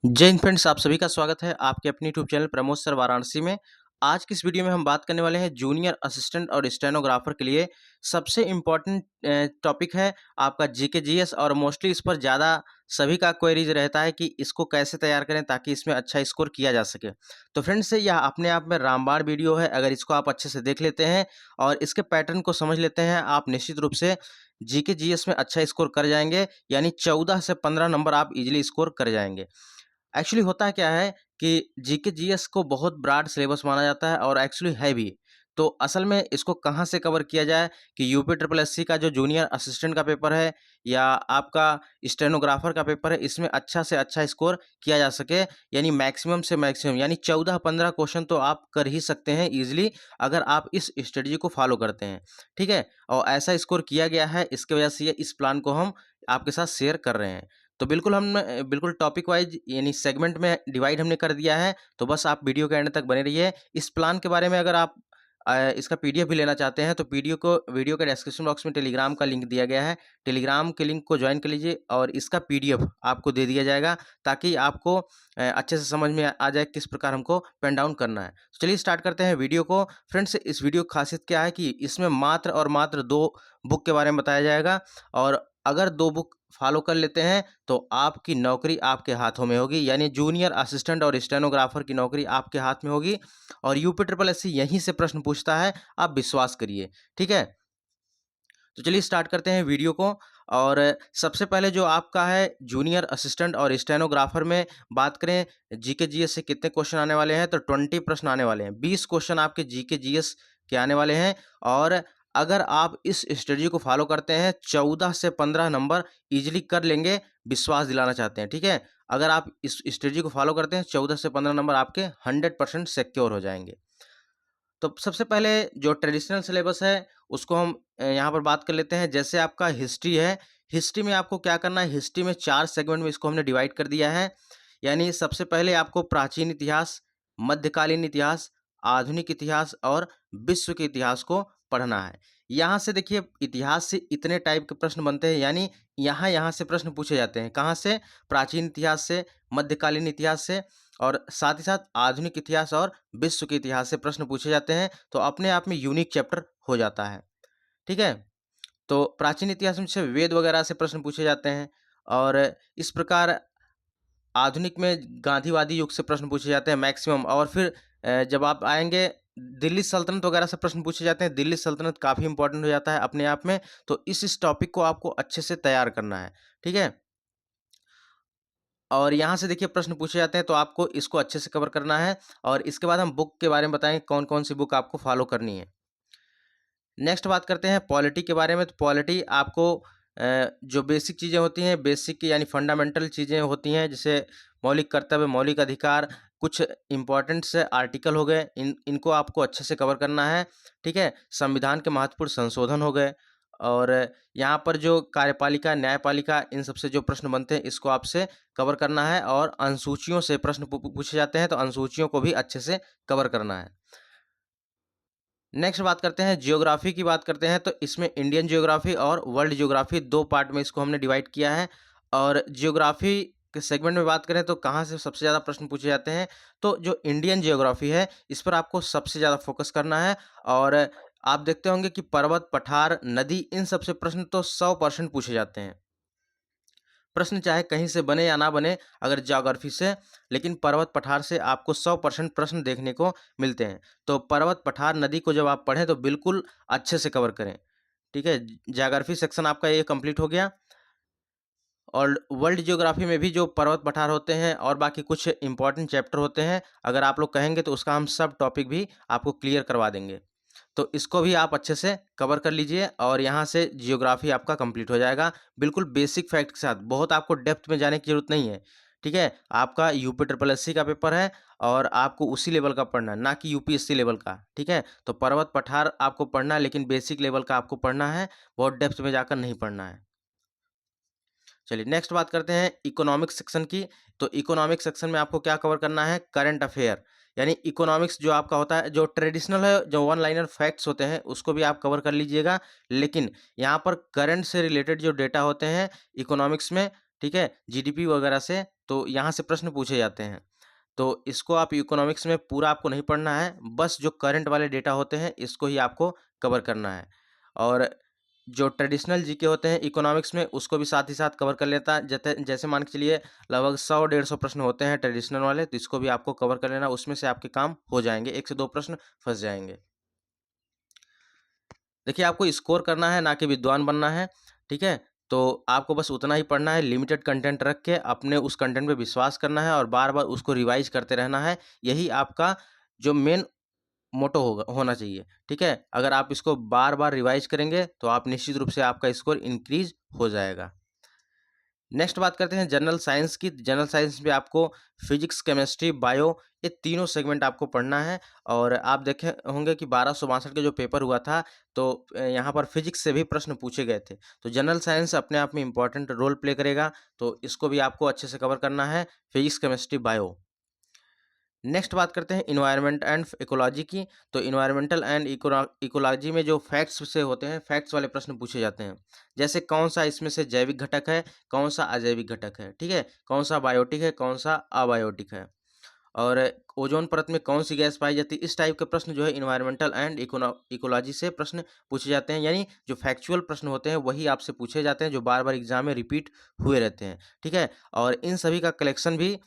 जय हिंद फ्रेंड्स, आप सभी का स्वागत है आपके अपने YouTube channel Pramod sir Varanasi में। आज की इस वीडियो में हम बात करने वाले हैं जूनियर असिस्टेंट और स्टेनोग्राफर के लिए सबसे इम्पोर्टेंट टॉपिक है आपका जीके जीएस। और मोस्टली इस पर ज़्यादा सभी का क्वेरीज रहता है कि इसको कैसे तैयार करें ताकि इसमें अच्छा स्कोर किया जा सके। तो फ्रेंड्स, यह अपने आप में रामबाण वीडियो है। अगर इसको आप अच्छे से देख लेते हैं और इसके पैटर्न को समझ लेते हैं, आप निश्चित रूप से जीके जीएस में अच्छा स्कोर कर जाएंगे। यानी 14 से 15 नंबर आप इजीली स्कोर कर जाएंगे। एक्चुअली होता क्या है कि जीके जीएस को बहुत ब्रॉड सिलेबस माना जाता है और एक्चुअली है भी। तो असल में इसको कहाँ से कवर किया जाए कि यूपी ट्रिपल एससी का जो जूनियर असिस्टेंट का पेपर है या आपका स्टेनोग्राफर का पेपर है, इसमें अच्छा से अच्छा स्कोर किया जा सके। यानी मैक्सिमम से मैक्सिमम यानी 14-15 क्वेश्चन तो आप कर ही सकते हैं इजीली, अगर आप इस स्ट्रेटजी को फॉलो करते हैं। ठीक है, और ऐसा स्कोर किया गया है, इसके वजह से इस प्लान को हम आपके साथ शेयर कर रहे हैं। तो बिल्कुल हम बिल्कुल टॉपिक वाइज यानी सेगमेंट में डिवाइड हमने कर दिया है। तो बस आप वीडियो के एंड तक बने रहिए। इस प्लान के बारे में अगर आप इसका पीडीएफ भी लेना चाहते हैं तो वीडियो के डिस्क्रिप्शन बॉक्स में टेलीग्राम का लिंक दिया गया है। टेलीग्राम के लिंक को ज्वाइन कर लीजिए और इसका पीडीएफ आपको दे दिया जाएगा ताकि आपको अच्छे से समझ में आ जाए किस प्रकार हमको पेन डाउन करना है। तो चलिए स्टार्ट करते हैं वीडियो को। फ्रेंड्स, इस वीडियो की खासियत क्या है कि इसमें मात्र और मात्र 2 बुक के बारे में बताया जाएगा। और अगर 2 बुक फॉलो कर लेते हैं तो आपकी नौकरी आपके हाथों में होगी। यानी जूनियर असिस्टेंट और स्टेनोग्राफर की नौकरी आपके हाथ में होगी। और यूपी ट्रिपल एससी यहीं से प्रश्न पूछता है, आप विश्वास करिए। ठीक है, तो चलिए स्टार्ट करते हैं वीडियो को। और सबसे पहले जो आपका है जूनियर असिस्टेंट और स्टेनोग्राफर में बात करें, जीके जीएस से कितने क्वेश्चन आने वाले हैं तो 20 प्रश्न आने वाले हैं। 20 क्वेश्चन आपके जीके जीएस के आने वाले हैं। और अगर आप इस स्ट्रेटजी को फॉलो करते हैं 14 से 15 नंबर इजीली कर लेंगे, विश्वास दिलाना चाहते हैं। ठीक है, अगर आप इस स्ट्रेटजी को फॉलो करते हैं 14 से 15 नंबर आपके 100% सिक्योर हो जाएंगे। तो सबसे पहले जो ट्रेडिशनल सिलेबस है उसको हम यहाँ पर बात कर लेते हैं। जैसे आपका हिस्ट्री है, हिस्ट्री में आपको क्या करना है, हिस्ट्री में 4 सेगमेंट में इसको हमने डिवाइड कर दिया है। यानी सबसे पहले आपको प्राचीन इतिहास, मध्यकालीन इतिहास, आधुनिक इतिहास और विश्व के इतिहास को पढ़ना है। यहाँ से देखिए, इतिहास से इतने टाइप के प्रश्न बनते हैं। यानी यहाँ यहाँ से प्रश्न पूछे जाते हैं। कहाँ से? प्राचीन इतिहास से, मध्यकालीन इतिहास से और साथ ही साथ आधुनिक इतिहास और विश्व के इतिहास से प्रश्न पूछे जाते हैं। तो अपने आप में यूनिक चैप्टर हो जाता है। ठीक है, तो प्राचीन इतिहास में से वेद वगैरह से प्रश्न पूछे जाते हैं। और इस प्रकार आधुनिक में गांधीवादी युग से प्रश्न पूछे जाते हैं मैक्सिमम। और फिर जब आप आएंगे दिल्ली सल्तनत वगैरह से प्रश्न पूछे जाते हैं। दिल्ली सल्तनत काफ़ी इंपॉर्टेंट हो जाता है अपने आप में। तो इस टॉपिक को आपको अच्छे से तैयार करना है। ठीक है, और यहाँ से देखिए प्रश्न पूछे जाते हैं तो आपको इसको अच्छे से कवर करना है। और इसके बाद हम बुक के बारे में बताएंगे कौन कौन सी बुक आपको फॉलो करनी है। नेक्स्ट बात करते हैं पॉलिटी के बारे में। तो पॉलिटी आपको जो बेसिक चीज़ें होती हैं, बेसिक यानी फंडामेंटल चीज़ें होती हैं, जैसे मौलिक कर्तव्य, मौलिक अधिकार, कुछ इंपॉर्टेंट से आर्टिकल हो गए, इनको आपको अच्छे से कवर करना है। ठीक है, संविधान के महत्वपूर्ण संशोधन हो गए। और यहाँ पर जो कार्यपालिका, न्यायपालिका, इन सबसे जो प्रश्न बनते हैं इसको आपसे कवर करना है। और अनुसूचियों से प्रश्न पूछे जाते हैं तो अनुसूचियों को भी अच्छे से कवर करना है। नेक्स्ट बात करते हैं जियोग्राफी की। बात करते हैं तो इसमें इंडियन जियोग्राफी और वर्ल्ड जियोग्राफी 2 पार्ट में इसको हमने डिवाइड किया है। और जियोग्राफी के सेगमेंट में बात करें तो कहाँ से सबसे ज़्यादा प्रश्न पूछे जाते हैं, तो जो इंडियन जियोग्राफी है इस पर आपको सबसे ज़्यादा फोकस करना है। और आप देखते होंगे कि पर्वत, पठार, नदी, इन सबसे प्रश्न तो 100% पूछे जाते हैं। प्रश्न चाहे कहीं से बने या ना बने, अगर ज्योग्राफी से, लेकिन पर्वत पठार से आपको 100% प्रश्न देखने को मिलते हैं। तो पर्वत पठार नदी को जब आप पढ़ें तो बिल्कुल अच्छे से कवर करें। ठीक है, ज्योग्राफी सेक्शन आपका ये कंप्लीट हो गया। और वर्ल्ड ज्योग्राफी में भी जो पर्वत पठार होते हैं और बाकी कुछ इंपॉर्टेंट चैप्टर होते हैं, अगर आप लोग कहेंगे तो उसका हम सब टॉपिक भी आपको क्लियर करवा देंगे। तो इसको भी आप अच्छे से कवर कर लीजिए और यहाँ से जियोग्राफी आपका कंप्लीट हो जाएगा बिल्कुल बेसिक फैक्ट के साथ। बहुत आपको डेप्थ में जाने की जरूरत नहीं है। ठीक है, आपका यूपी ट्रिपल एससी का पेपर है और आपको उसी लेवल का पढ़ना है, ना कि यूपीएससी लेवल का। ठीक है, तो पर्वत पठार आपको पढ़ना है लेकिन बेसिक लेवल का आपको पढ़ना है, बहुत डेप्थ में जाकर नहीं पढ़ना है। चलिए नेक्स्ट बात करते हैं इकोनॉमिक्स सेक्शन की। तो इकोनॉमिक सेक्शन में आपको क्या कवर करना है, करंट अफेयर। यानी इकोनॉमिक्स जो आपका होता है, जो ट्रेडिशनल है, जो वन लाइनर फैक्ट्स होते हैं उसको भी आप कवर कर लीजिएगा। लेकिन यहाँ पर करंट से रिलेटेड जो डेटा होते हैं इकोनॉमिक्स में, ठीक है, जीडीपी वगैरह से, तो यहाँ से प्रश्न पूछे जाते हैं। तो इसको आप इकोनॉमिक्स में पूरा आपको नहीं पढ़ना है, बस जो करंट वाले डेटा होते हैं इसको ही आपको कवर करना है। और जो ट्रेडिशनल जीके होते हैं इकोनॉमिक्स में उसको भी साथ ही साथ कवर कर लेता है। जैसे मान के चलिए लगभग 100-150 प्रश्न होते हैं ट्रेडिशनल वाले, तो इसको भी आपको कवर कर लेना, उसमें से आपके काम हो जाएँगे, 1 से 2 प्रश्न फँस जाएँगे। देखिए, आपको स्कोर करना है, ना कि विद्वान बनना है, ठीक है? तो आपको बस उतना ही पढ़ना है, लिमिटेड कंटेंट रख के अपने उस कंटेंट पे विश्वास करना है और बार-बार उसको रिवाइज़ करते रहना है। यही आपका जो मेन मोटो होना चाहिए, ठीक है? अगर आप इसको बार-बार रिवाइज़ करेंगे, तो आप निश्चित रूप से आपका स्कोर इंक्रीज़ हो जाएगा। नेक्स्ट बात करते हैं जनरल साइंस की। जनरल साइंस में आपको फिजिक्स, केमिस्ट्री, बायो, ये तीनों सेगमेंट आपको पढ़ना है। और आप देखे होंगे कि 1262 का जो पेपर हुआ था, तो यहाँ पर फिजिक्स से भी प्रश्न पूछे गए थे। तो जनरल साइंस अपने आप में इम्पोर्टेंट रोल प्ले करेगा, तो इसको भी आपको अच्छे से कवर करना है, फिजिक्स, केमिस्ट्री, बायो। नेक्स्ट बात करते हैं इन्वायरमेंट एंड इकोलॉजी की। तो इन्वायरमेंटल एंड इकोलॉजी में जो फैक्ट्स से होते हैं, फैक्ट्स वाले प्रश्न पूछे जाते हैं। जैसे कौन सा इसमें से जैविक घटक है, कौन सा अजैविक घटक है, ठीक है? कौन सा बायोटिक है, कौन सा अबायोटिक है, और ओजोन परत में कौन सी गैस पाई जाती है। इस टाइप के प्रश्न जो है इन्वायरमेंटल एंड इकोलॉजी से प्रश्न पूछे जाते हैं। यानी जो फैक्चुअल प्रश्न होते हैं वही आपसे पूछे जाते हैं, जो बार बार एग्जाम में रिपीट हुए रहते हैं, ठीक है? और इन सभी का कलेक्शन भी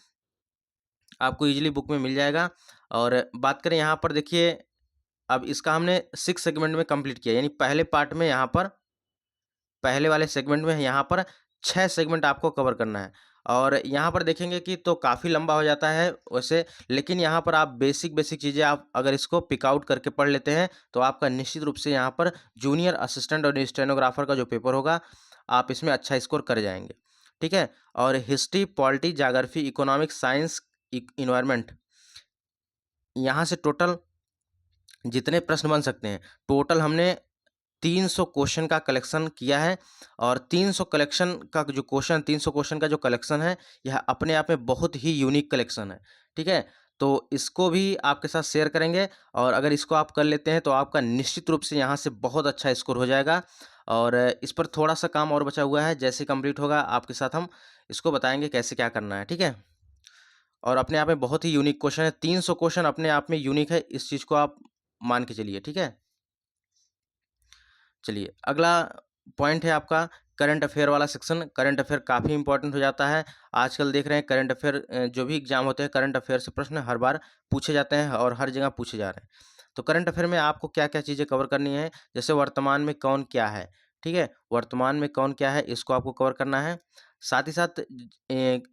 आपको ईज़िली बुक में मिल जाएगा। और बात करें यहाँ पर, देखिए अब इसका हमने 6 सेगमेंट में कंप्लीट किया, यानी पहले पार्ट में यहाँ पर, पहले वाले सेगमेंट में यहाँ पर 6 सेगमेंट आपको कवर करना है। और यहाँ पर देखेंगे कि तो काफ़ी लंबा हो जाता है वैसे, लेकिन यहाँ पर आप बेसिक चीज़ें आप अगर इसको पिक आउट करके पढ़ लेते हैं, तो आपका निश्चित रूप से यहाँ पर जूनियर असिस्टेंट और स्टेनोग्राफर का जो पेपर होगा, आप इसमें अच्छा स्कोर कर जाएँगे, ठीक है? और history, polity, geography, economics, science, environment, यहाँ से टोटल जितने प्रश्न बन सकते हैं, टोटल हमने 300 क्वेश्चन का कलेक्शन किया है। और 300 कलेक्शन का जो क्वेश्चन 300 क्वेश्चन का जो कलेक्शन है, यह अपने आप में बहुत ही यूनिक कलेक्शन है, ठीक है? तो इसको भी आपके साथ शेयर करेंगे, और अगर इसको आप कर लेते हैं तो आपका निश्चित रूप से यहाँ से बहुत अच्छा स्कोर हो जाएगा। और इस पर थोड़ा-सा काम और बचा हुआ है, जैसे कंप्लीट होगा आपके साथ हम इसको बताएँगे कैसे क्या करना है, ठीक है? और अपने आप में बहुत ही यूनिक क्वेश्चन है, 300 क्वेश्चन अपने आप में यूनिक है, इस चीज़ को आप मान के चलिए, ठीक है? चलिए, अगला पॉइंट है आपका करंट अफ़ेयर वाला सेक्शन। करंट अफ़ेयर काफ़ी इंपॉर्टेंट हो जाता है। आजकल देख रहे हैं करंट अफ़ेयर, जो भी एग्ज़ाम होते हैं करंट अफ़ेयर से प्रश्न हर बार पूछे जाते हैं और हर जगह पूछे जा रहे हैं। तो करंट अफ़ेयर में आपको क्या-क्या चीज़ें कवर करनी है, जैसे वर्तमान में कौन क्या है, ठीक है? वर्तमान में कौन क्या है, इसको आपको कवर करना है। साथ ही साथ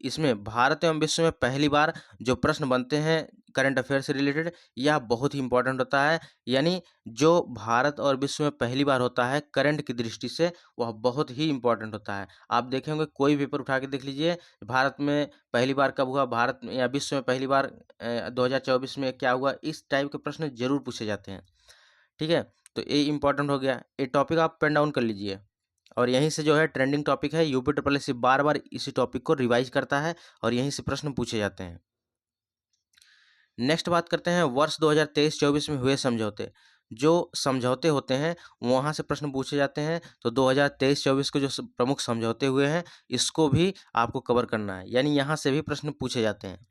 इसमें भारत एवं विश्व में पहली बार जो प्रश्न बनते हैं करंट अफ़ेयर से रिलेटेड, यह बहुत ही इंपॉर्टेंट होता है। यानी जो भारत और विश्व में पहली बार होता है करंट की दृष्टि से, वह बहुत ही इम्पोर्टेंट होता है। आप देखे होंगे, कोई पेपर उठा के देख लीजिए, भारत में पहली बार कब हुआ, भारत में या विश्व में पहली बार 2024 में क्या हुआ, इस टाइप के प्रश्न ज़रूर पूछे जाते हैं, ठीक है? तो ये इम्पोर्टेंट हो गया। ये टॉपिक आप पेन डाउन कर लीजिए। और यहीं से जो है ट्रेंडिंग टॉपिक है, यूपी ट्रिपल एससी बार-बार इसी टॉपिक को रिवाइज़ करता है और यहीं से प्रश्न पूछे जाते हैं। नेक्स्ट बात करते हैं वर्ष 2023-24 में हुए समझौते। जो समझौते होते हैं, वहाँ से प्रश्न पूछे जाते हैं। तो 2023-24 के जो प्रमुख समझौते हुए हैं, इसको भी आपको कवर करना है, यानी यहाँ से भी प्रश्न पूछे जाते हैं।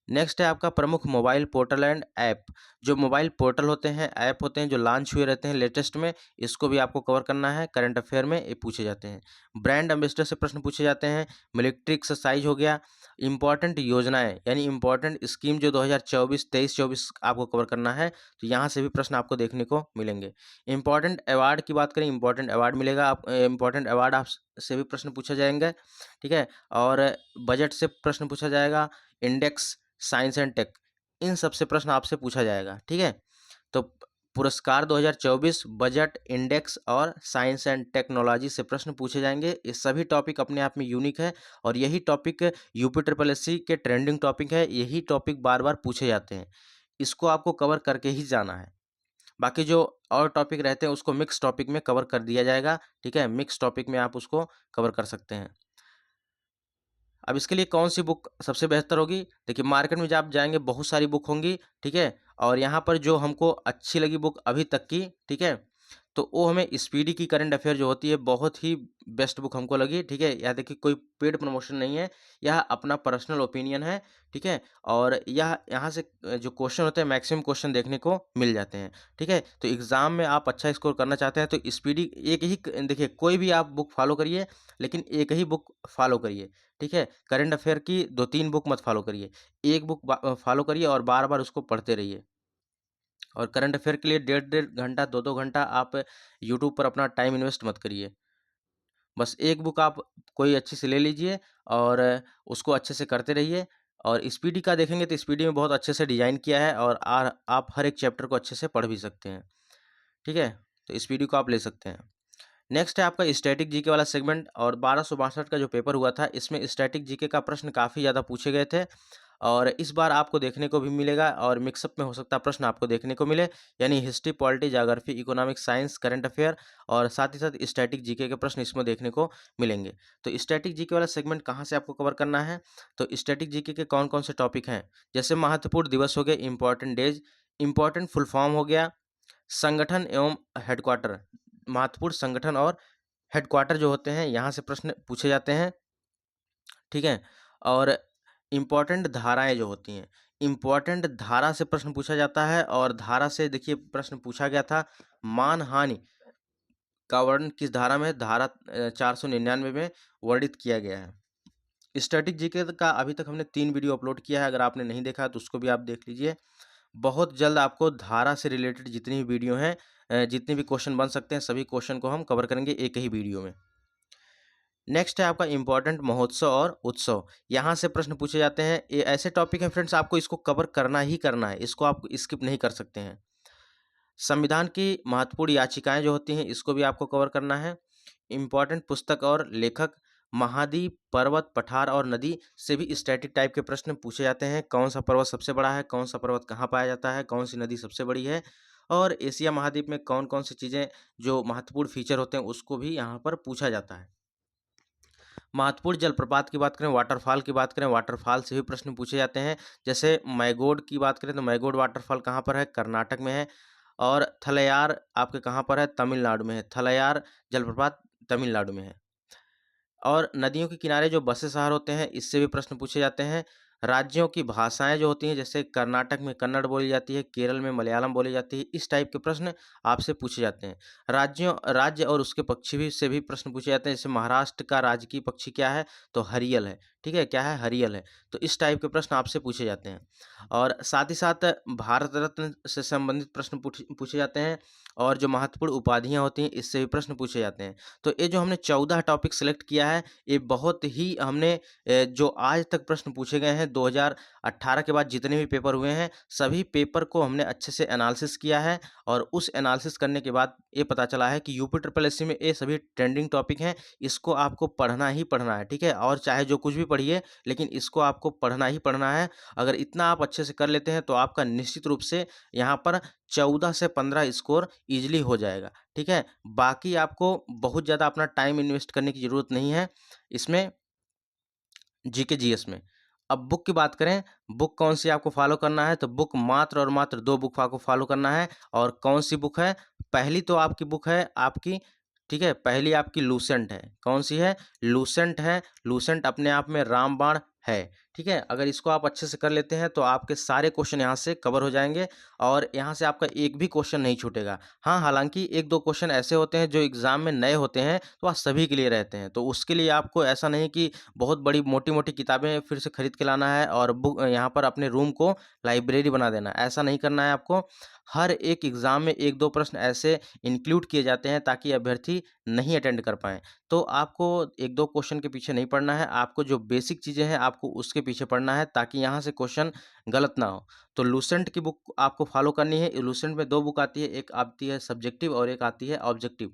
नेक्स्ट है आपका प्रमुख मोबाइल पोर्टल एंड ऐप। जो मोबाइल पोर्टल होते हैं, ऐप होते हैं जो लॉन्च हुए रहते हैं लेटेस्ट में, इसको भी आपको कवर करना है। करंट अफेयर में ये पूछे जाते हैं। ब्रांड एम्बेसडर से प्रश्न पूछे जाते हैं। मिलिट्री एक्सरसाइज हो गया। इंपॉर्टेंट योजनाएं यानी इंपॉर्टेंट स्कीम जो 2023-24 आपको कवर करना है, तो यहाँ से भी प्रश्न आपको देखने को मिलेंगे। इंपॉर्टेंट अवार्ड की बात करें, इंपॉर्टेंट अवार्ड मिलेगा, आप इंपॉर्टेंट अवार्ड आप से भी प्रश्न पूछा जाएंगे, ठीक है? और बजट से प्रश्न पूछा जाएगा। इंडेक्स, साइंस एंड टेक, इन सब से प्रश्न आपसे पूछा जाएगा, ठीक है? तो पुरस्कार 2024, बजट, इंडेक्स और साइंस एंड टेक्नोलॉजी से प्रश्न पूछे जाएंगे। ये सभी टॉपिक अपने आप में यूनिक है और यही टॉपिक यूपी ट्रिपल एससी के ट्रेंडिंग टॉपिक है। यही टॉपिक बार बार पूछे जाते हैं, इसको आपको कवर करके ही जाना है। बाकी जो और टॉपिक रहते हैं उसको मिक्स टॉपिक में कवर कर दिया जाएगा, ठीक है? मिक्स टॉपिक में आप उसको कवर कर सकते हैं। अब इसके लिए कौन-सी बुक सबसे बेहतर होगी? देखिए, मार्केट में जब आप जाएँगे बहुत सारी बुक होंगी, ठीक है? और यहाँ पर जो हमको अच्छी लगी बुक अभी तक की, ठीक है? तो वो हमें स्पीडी की करंट अफेयर जो होती है बहुत ही बेस्ट बुक हमको लगी, ठीक है। यह देखिए कोई पेड प्रमोशन नहीं है, यह अपना पर्सनल ओपिनियन है, ठीक है। और यह यहाँ से जो क्वेश्चन होते हैं मैक्सिमम क्वेश्चन देखने को मिल जाते हैं, ठीक है। तो एग्ज़ाम में आप अच्छा स्कोर करना चाहते हैं तो स्पीडी एक ही देखिए कोई भी आप बुक फॉलो करिए, लेकिन एक ही बुक फॉलो करिए, ठीक है। करंट अफेयर की 2-3 बुक मत फॉलो करिए, एक बुक फॉलो करिए और बार-बार उसको पढ़ते रहिए। और करंट अफेयर के लिए डेढ़-डेढ़ घंटा, 2-2 घंटा आप यूट्यूब पर अपना टाइम इन्वेस्ट मत करिए। बस एक बुक आप कोई अच्छी सी ले लीजिए और उसको अच्छे से करते रहिए। और स्पीडी का देखेंगे तो स्पीडी में बहुत अच्छे से डिज़ाइन किया है और आप हर एक चैप्टर को अच्छे से पढ़ भी सकते हैं, ठीक है? तो स्पीडी को आप ले सकते हैं। नेक्स्ट है आपका स्टैटिक जीके वाला सेगमेंट और 1262 का जो पेपर हुआ था, इसमें स्टैटिक जीके का प्रश्न काफ़ी ज़्यादा पूछे गए थे और इस बार आपको देखने को भी मिलेगा और मिक्सअप में हो सकता है प्रश्न आपको देखने को मिले, यानी history, polity, geography, economics, science, current affair और साथ ही साथ स्टैटिक जीके के प्रश्न इसमें देखने को मिलेंगे। तो स्टैटिक जीके वाला सेगमेंट कहाँ से आपको कवर करना है? तो स्टैटिक जीके के कौन-कौन से टॉपिक हैं? जैसे महत्वपूर्ण दिवस हो गए, important days, important full form हो गया, संगठन एवं हेडक्वार्टर, महत्वपूर्ण संगठन और हेडक्वार्टर जो होते हैं, यहाँ से प्रश्न पूछे जाते हैं, ठीक है? और इम्पोर्टेंट धाराएँ जो होती हैं, इम्पोर्टेंट धारा से प्रश्न पूछा जाता है और धारा से देखिए प्रश्न पूछा गया था, मानहानि का वर्णन किस धारा में है? धारा 499 में वर्णित किया गया है। स्टैटिक जीके का अभी तक हमने 3 वीडियो अपलोड किया है, अगर आपने नहीं देखा है तो उसको भी आप देख लीजिए। बहुत जल्द आपको धारा से रिलेटेड जितनी भी वीडियो हैं जितने भी क्वेश्चन बन सकते हैं, सभी क्वेश्चन को हम कवर करेंगे एक ही वीडियो में। नेक्स्ट है आपका इम्पोर्टेंट महोत्सव और उत्सव। यहाँ से प्रश्न पूछे जाते हैं। ये ऐसे टॉपिक हैं फ्रेंड्स आपको इसको कवर करना ही करना है, इसको आप स्किप नहीं कर सकते हैं। संविधान की महत्वपूर्ण याचिकाएँ जो होती हैं इसको भी आपको कवर करना है। इम्पोर्टेंट पुस्तक और लेखक, महाद्वीप, पर्वत, पठार और नदी से भी स्टैटिक टाइप के प्रश्न पूछे जाते हैं। कौन सा पर्वत सबसे बड़ा है? कौन सा पर्वत कहाँ पाया जाता है? कौन सी नदी सबसे बड़ी है? और एशिया महाद्वीप में कौन-कौन सी चीज़ें जो महत्वपूर्ण फीचर होते हैं उसको भी यहाँ पर पूछा जाता है। महत्वपूर्ण जलप्रपात की बात करें, वाटरफॉल की बात करें, वाटरफॉल से भी प्रश्न पूछे जाते हैं। जैसे मैगोड की बात करें तो मैगोड वाटरफॉल कहाँ पर है? कर्नाटक में है। और थलैयार आपके कहाँ पर है? तमिलनाडु में है। थलैयार जलप्रपात तमिलनाडु में है। और नदियों के किनारे जो बसे शहर होते हैं, इससे भी प्रश्न पूछे जाते हैं। राज्यों की भाषाएँ जो होती हैं, जैसे कर्नाटक में कन्नड़ बोली जाती है, केरल में मलयालम बोली जाती है, इस टाइप के प्रश्न आपसे पूछे जाते हैं। राज्य और उसके पक्षी भी से भी प्रश्न पूछे जाते हैं, जैसे महाराष्ट्र का राजकीय पक्षी क्या है? तो हरियल है, ठीक है? क्या है? हरियल है। तो इस टाइप के प्रश्न आपसे पूछे जाते हैं। और साथ ही साथ भारत रत्न से संबंधित प्रश्न पूछे जाते हैं और जो महत्वपूर्ण उपाधियाँ होती हैं, इससे भी प्रश्न पूछे जाते हैं। तो ये जो हमने 14 टॉपिक सेलेक्ट किया है, ये बहुत ही हमने जो आज तक प्रश्न पूछे गए हैं 2018 के बाद जितने भी पेपर हुए हैं, सभी पेपर को हमने अच्छे से एनालिसिस किया है और उस एनालिसिस करने के बाद ये पता चला है कि यूपी ट्रिपल एससी में ये सभी ट्रेंडिंग टॉपिक हैं, इसको आपको पढ़ना ही पढ़ना है, ठीक है? और चाहे जो कुछ भी पढ़िए, लेकिन इसको आपको पढ़ना ही पढ़ना है। अगर इतना आप अच्छे से कर लेते हैं, तो आपका निश्चित रूप से यहाँ पर 14 से 15 स्कोर ईज़िली हो जाएगा, ठीक है? बाकी आपको बहुत ज़्यादा अपना टाइम इन्वेस्ट करने की ज़रूरत नहीं है इसमें जीके जीएस में। अब बुक की बात करें, बुक कौन-सी आपको फ़ॉलो करना है, तो बुक मात्र और मात्र 2 बुक आपको फ़ॉलो करना है और कौन-सी बुक है? पहली तो आपकी बुक है आपकी, ठीक है? पहली आपकी लूसेंट है। कौन-सी है? लूसेंट है। लूसेंट अपने आप में रामबाण है, ठीक है? अगर इसको आप अच्छे से कर लेते हैं, तो आपके सारे क्वेश्चन यहाँ से कवर हो जाएँगे और यहाँ से आपका एक भी क्वेश्चन नहीं छूटेगा। हाँ, हालाँकि 1-2 क्वेश्चन ऐसे होते हैं जो एग्ज़ाम में नए होते हैं, तो वह सभी के लिए रहते हैं। तो उसके लिए आपको ऐसा नहीं कि बहुत बड़ी मोटी-मोटी किताबें फिर से खरीद के लाना है और यहाँ पर अपने रूम को लाइब्रेरी बना देना है, ऐसा नहीं करना है आपको। हर एक एग्ज़ाम में 1-2 प्रश्न ऐसे इंक्लूड किए जाते हैं ताकि अभ्यर्थी नहीं अटेंड कर पाएँ। तो आपको 1-2 क्वेश्चन के पीछे नहीं पड़ना है, आपको जो बेसिक चीज़ें हैं आपको उसके पीछे पड़ना है ताकि यहाँ से क्वेश्चन गलत ना हो। तो लूसेंट की बुक आपको फ़ॉलो करनी है। लूसेंट में 2 बुक आती है, एक आती है सब्जेक्टिव और एक आती है ऑब्जेक्टिव।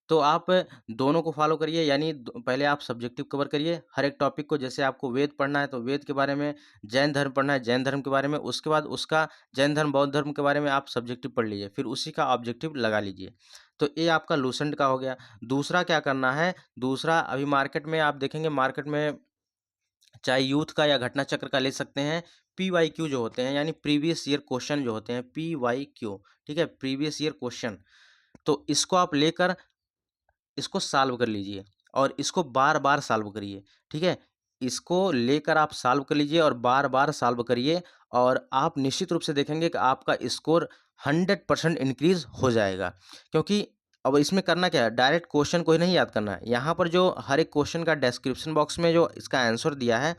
तो आप दोनों को फ़ॉलो करिए, यानी द पहले आप सब्जेक्टिव कवर करिए हर एक टॉपिक को। जैसे आपको वेद पढ़ना है तो वेद के बारे में, जैन धर्म पढ़ना है जैन धर्म के बारे में, उसके बाद उसका जैन धर्म, बौद्ध धर्म के बारे में आप सब्जेक्टिव पढ़ लीजिए, फिर उसी का ऑब्जेक्टिव लगा लीजिए। तो ये आपका लूसेंट का हो गया। दूसरा क्या करना है, दूसरा अभी मार्केट में आप देखेंगे, मार्केट में चाहे यूथ का या घटना चक्र का ले सकते हैं, पीवाईक्यू जो होते हैं यानी प्रीवियस ईयर क्वेश्चन जो होते हैं, पीवाईक्यू, ठीक है? Previous year question. तो इसको आप लेकर इसको सॉल्व कर लीजिए और इसको बार-बार सॉल्व करिए, ठीक है? इसको लेकर आप सॉल्व कर लीजिए और बार-बार सॉल्व करिए और आप निश्चित रूप से देखेंगे कि आपका स्कोर 100% इंक्रीज़ हो जाएगा। क्योंकि अब इसमें करना क्या है, डायरेक्ट क्वेश्चन को ही नहीं याद करना है। यहाँ पर जो हर एक क्वेश्चन का डिस्क्रिप्शन बॉक्स में जो इसका आंसर दिया है,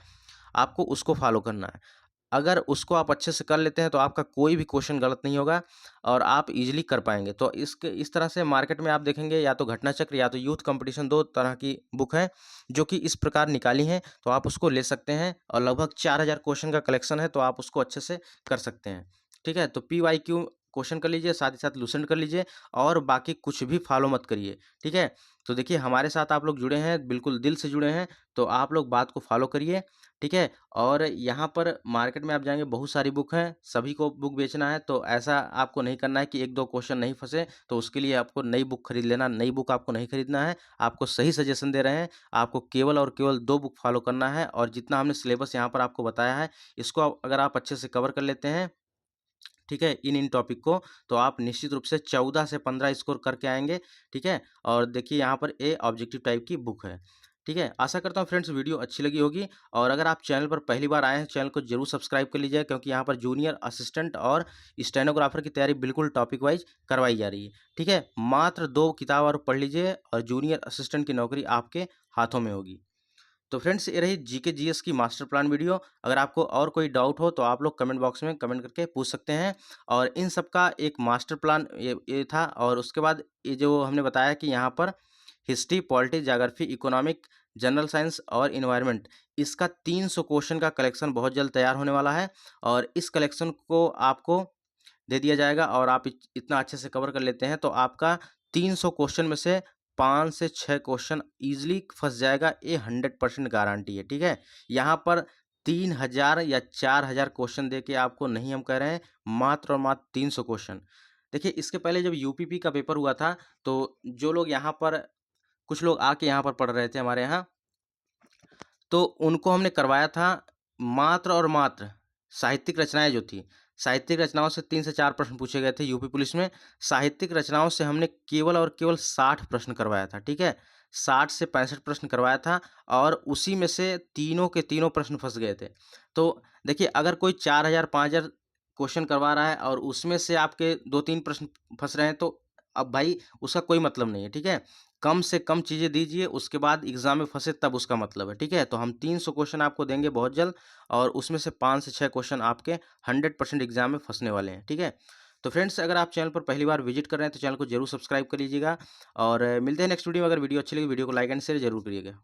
आपको उसको फ़ॉलो करना है। अगर उसको आप अच्छे से कर लेते हैं तो आपका कोई भी क्वेश्चन गलत नहीं होगा और आप ईज़िली कर पाएँगे। तो इस तरह से मार्केट में आप देखेंगे या तो घटना चक्र या तो यूथ कंपटीशन 2 तरह की बुक हैं, जो कि इस प्रकार निकाली हैं, तो आप उसको ले सकते हैं और लगभग 4000 क्वेश्चन का कलेक्शन है, तो आप उसको अच्छे से कर सकते हैं। ठीक है? तो पीवाईक्यू क्वेश्चन कर लीजिए, साथ ही साथ लूसेंट कर लीजिए और बाकी कुछ भी फॉलो मत करिए। ठीक है? तो देखिए हमारे साथ आप लोग जुड़े हैं, बिल्कुल दिल से जुड़े हैं, तो आप लोग बात को फॉलो करिए। ठीक है? और यहाँ पर मार्केट में आप जाएँगे बहुत सारी बुक हैं, सभी को बुक बेचना है, तो ऐसा आपको नहीं करना है कि 1-2 क्वेश्चन नहीं फँसे, तो उसके लिए आपको नई बुक खरीद लेना, नई बुक आपको नहीं खरीदना है। आपको सही सजेशन दे रहे हैं, आपको केवल और केवल 2 बुक फॉलो करना है और जितना हमने सिलेबस यहाँ पर आपको बताया है, इसको अगर आप अच्छे से कवर कर लेते हैं, ठीक है, इन टॉपिक को, तो आप निश्चित रूप से 14 से 15 स्कोर करके आएँगे, ठीक है? और देखिए यहाँ पर ये ऑब्जेक्टिव टाइप की बुक है, ठीक है? आशा करता हूँ फ्रेंड्स वीडियो अच्छी लगी होगी और अगर आप चैनल पर पहली बार आए हैं, चैनल को ज़रूर सब्सक्राइब कर लीजिए क्योंकि यहाँ पर जूनियर असिस्टेंट और स्टेनोग्राफर की तैयारी बिल्कुल टॉपिक वाइज़ करवाई जा रही है, ठीक है? मात्र 2 किताब और पढ़ लीजिए और जूनियर असिस्टेंट की नौकरी आपके हाथों में होगी। तो फ्रेंड्स ये रही जीके जीएस की मास्टर प्लान वीडियो। अगर आपको और कोई डाउट हो तो आप लोग कमेंट बॉक्स में कमेंट करके पूछ सकते हैं और इन सब का एक मास्टर प्लान ये था और उसके बाद ये जो हमने बताया कि यहाँ पर history, polity, geography, economic, general science और एनवायरनमेंट इसका 300 क्वेश्चन का कलेक्शन बहुत जल्द तैयार होने वाला है और इस कलेक्शन को आपको दे दिया जाएगा और आप इतना अच्छे से कवर कर लेते हैं तो आपका 300 क्वेश्चन में से 5 से 6 क्वेश्चन ईज़िली फँस जाएगा, ये 100% गारंटी है, ठीक है? यहाँ पर 3000 या 4000 क्वेश्चन देके आपको नहीं हम कह रहे हैं, मात्र और मात्र 300 क्वेश्चन। देखिए इसके पहले जब यूपीपी का पेपर हुआ था, तो जो लोग यहाँ पर कुछ लोग आके यहाँ पर पढ़ रहे थे हमारे यहाँ, तो उनको हमने करवाया था मात्र और मात्र साहित्यिक रचनाएँ जो थी, साहित्यिक रचनाओं से 3 से 4 प्रश्न पूछे गए थे यूपी पुलिस में। साहित्यिक रचनाओं से हमने केवल और केवल 60 प्रश्न करवाया था, ठीक है? 60 से 65 प्रश्न करवाया था और उसी में से तीनों के तीनों प्रश्न फँस गए थे। तो देखिए अगर कोई 4000 5000 क्वेश्चन करवा रहा है और उसमें से आपके 2-3 प्रश्न फँस रहे हैं तो अब भाई उसका कोई मतलब नहीं है, ठीक है? कम से कम चीज़ें दीजिए, उसके बाद एग्ज़ाम में फँसे तब उसका मतलब है, ठीक है? तो हम 300 क्वेश्चन आपको देंगे बहुत जल्द और उसमें से 5 से 6 क्वेश्चन आपके 100% एग्ज़ाम में फँसने वाले हैं, ठीक है? तो फ्रेंड्स अगर आप चैनल पर पहली बार विज़िट कर रहे हैं तो चैनल को ज़रूर सब्सक्राइब कर लीजिएगा और मिलते हैं नेक्स्ट वीडियो में। अगर वीडियो अच्छी लगी वीडियो को लाइक एंड शेयर ज़रूर करिएगा।